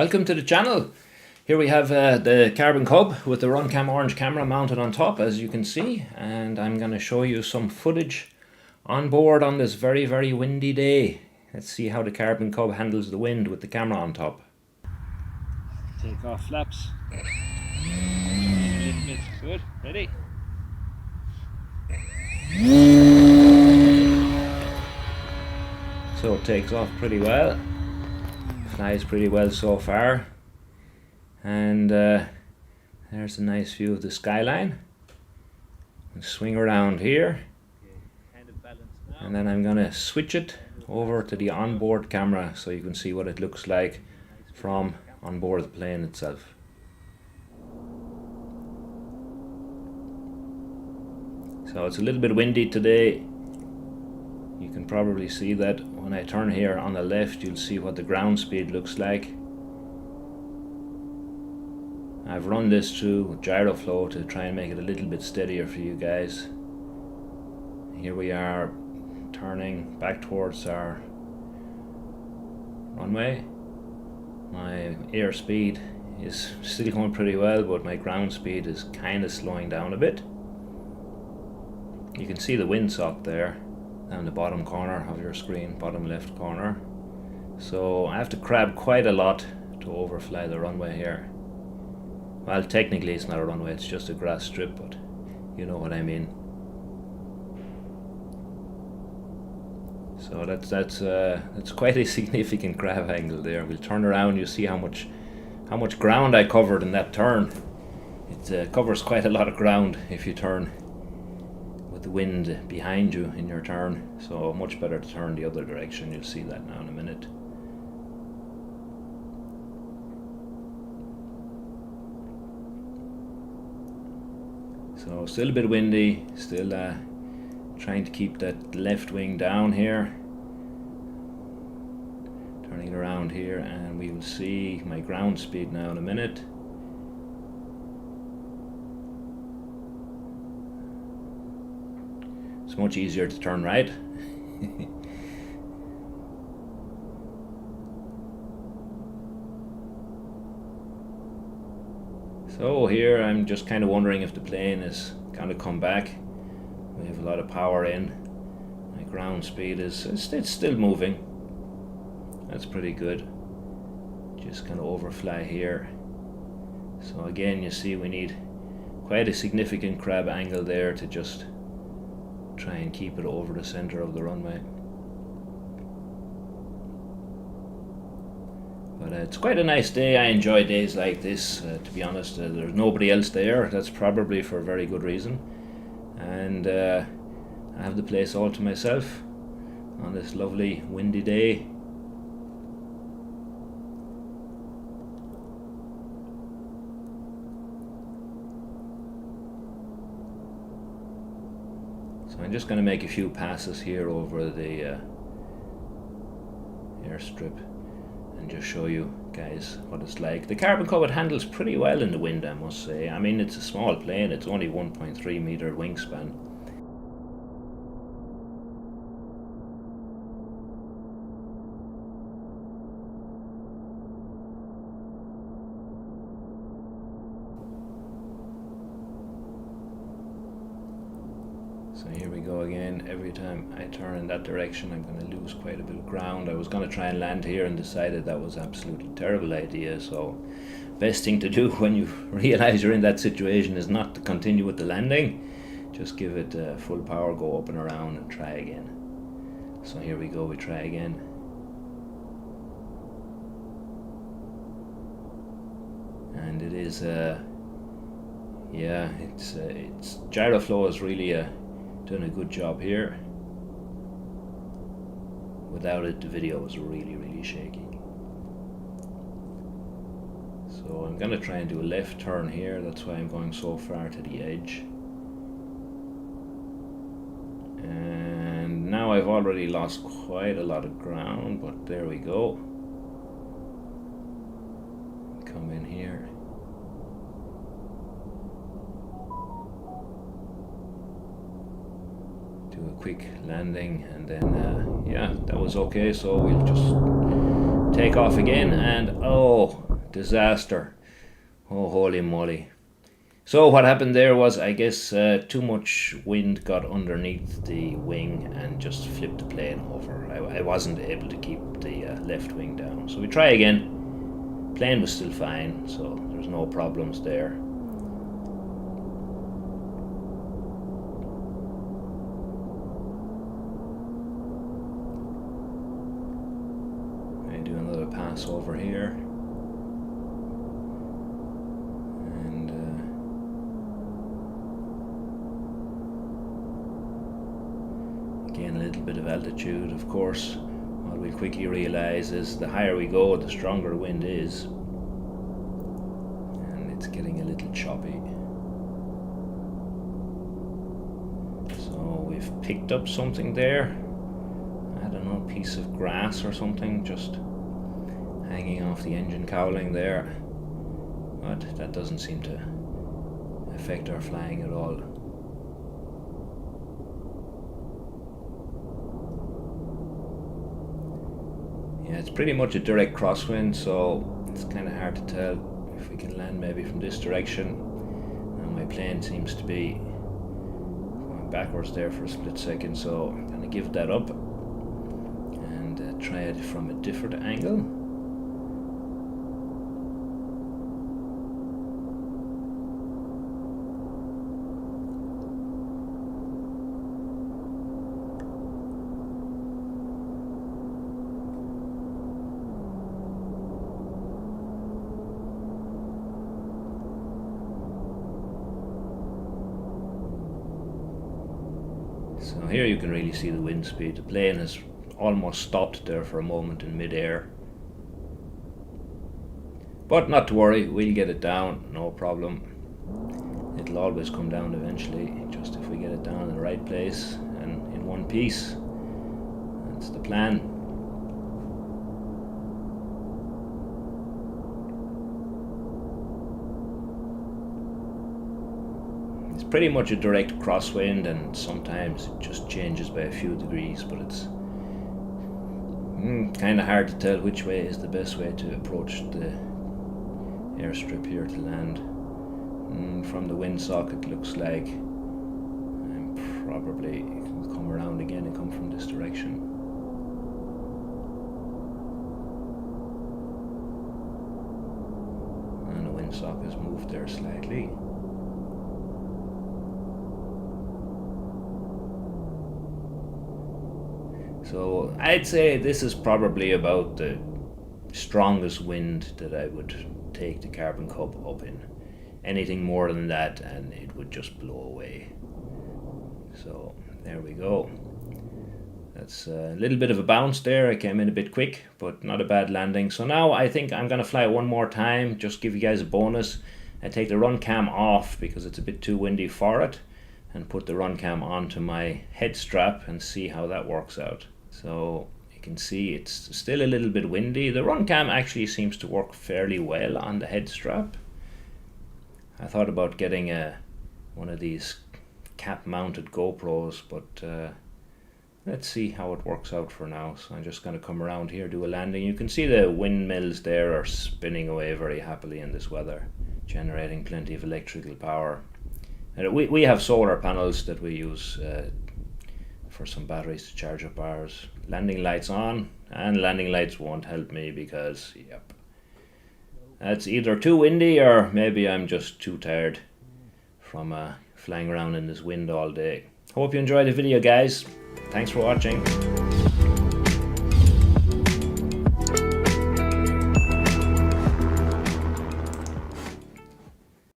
Welcome to the channel. Here we have the Carbon Cub with the Runcam orange camera mounted on top, as you can see, and I'm going to show you some footage on board on this very windy day. Let's see how the Carbon Cub handles the wind with the camera on top. Take off flaps. A little bit. Good. Ready? So it takes off pretty well. Flies pretty well so far. And there's a nice view of the skyline. I'll swing around here. And then I'm going to switch it over to the onboard camera so you can see what it looks like from on board the plane itself. So it's a little bit windy today. You can probably see that when I turn here on the left, you'll see what the ground speed looks like. I've run this through gyroflow to try and make it a little bit steadier for you guys. Here we are turning back towards our runway. My airspeed is still going pretty well, but my ground speed is kind of slowing down a bit. You can see the windsock there down the bottom corner of your screen, bottom left corner. So I have to crab quite a lot to overfly the runway here. Well, technically it's not a runway, it's just a grass strip, but you know what I mean. So that's quite a significant crab angle there. We'll turn around, you see how much ground I covered in that turn. It covers quite a lot of ground if you turn with the wind behind you in your turn. So much better to turn the other direction. You'll see that now in a minute. So still a bit windy, still trying to keep that left wing down here. Turning it around here, and we will see my ground speed now in a minute. It's much easier to turn right. So here I'm just kind of wondering if the plane is going to come back. We have a lot of power in. My ground speed is it's still moving. That's pretty good. Just going to overfly here. So again, you see we need quite a significant crab angle there to just try and keep it over the center of the runway. But it's quite a nice day. I enjoy days like this, to be honest. There's nobody else there. That's probably for a very good reason. And I have the place all to myself on this lovely windy day. So I'm just going to make a few passes here over the airstrip and just show you guys what it's like. The Carbon Cub, it handles pretty well in the wind, I must say. I mean, it's a small plane, it's only 1.3 meter wingspan. So here we go again. Every time I turn in that direction, I'm going to lose quite a bit of ground. I was going to try and land here and decided that was absolutely terrible idea. So best thing to do when you realize you're in that situation is not to continue with the landing. Just give it full power, go up and around and try again. So here we go, we try again. And it is, yeah, it's gyroflow is really doing a good job here. Without it, the video was really shaky. So I'm going to try and do a left turn here. That's why I'm going so far to the edge. And now I've already lost quite a lot of ground, but there we go. Come in here. Do a quick landing, and then yeah, that was okay. So we'll just take off again, and oh, Disaster. Oh, holy moly. So what happened there was, I guess, too much wind got underneath the wing and just flipped the plane over. I wasn't able to keep the left wing down. So we try again. Plane was still fine, so there's no problems there. I do another pass over here. Again, a little bit of altitude, of course. What we'll quickly realize is the higher we go, the stronger the wind is. And it's getting a little choppy. So we've picked up something there. I don't know, a piece of grass or something, just hanging off the engine cowling there. But that doesn't seem to affect our flying at all. Yeah, it's pretty much a direct crosswind, so it's kind of hard to tell if we can land maybe from this direction. And my plane seems to be going backwards there for a split second, so I'm going to give that up and try it from a different angle. So here you can really see the wind speed. The plane has almost stopped there for a moment in mid-air. But not to worry, we'll get it down, no problem. It'll always come down eventually, just if we get it down in the right place and in one piece. That's the plan. It's pretty much a direct crosswind, and sometimes it just changes by a few degrees, but it's kind of hard to tell which way is the best way to approach the airstrip here to land. From the windsock it looks like I'm probably will come around again and come from this direction. And the windsock has moved there slightly. So I'd say this is probably about the strongest wind that I would take the Carbon Cub up in. Anything more than that and it would just blow away. So there we go. That's a little bit of a bounce there. I came in a bit quick, but not a bad landing. So now I think I'm going to fly one more time, just give you guys a bonus. I take the run cam off because it's a bit too windy for it, and put the run cam onto my head strap and see how that works out. So you can see it's still a little bit windy. The run cam actually seems to work fairly well on the head strap. I thought about getting one of these cap mounted GoPros, but let's see how it works out for now. So I'm just going to come around here, do a landing. You can see the windmills there are spinning away very happily in this weather, generating plenty of electrical power. And we have solar panels that we use for some batteries to charge up ours. Landing lights on, and landing lights won't help me because, yep, it's either too windy or maybe I'm just too tired from flying around in this wind all day. Hope you enjoyed the video, guys. Thanks for watching.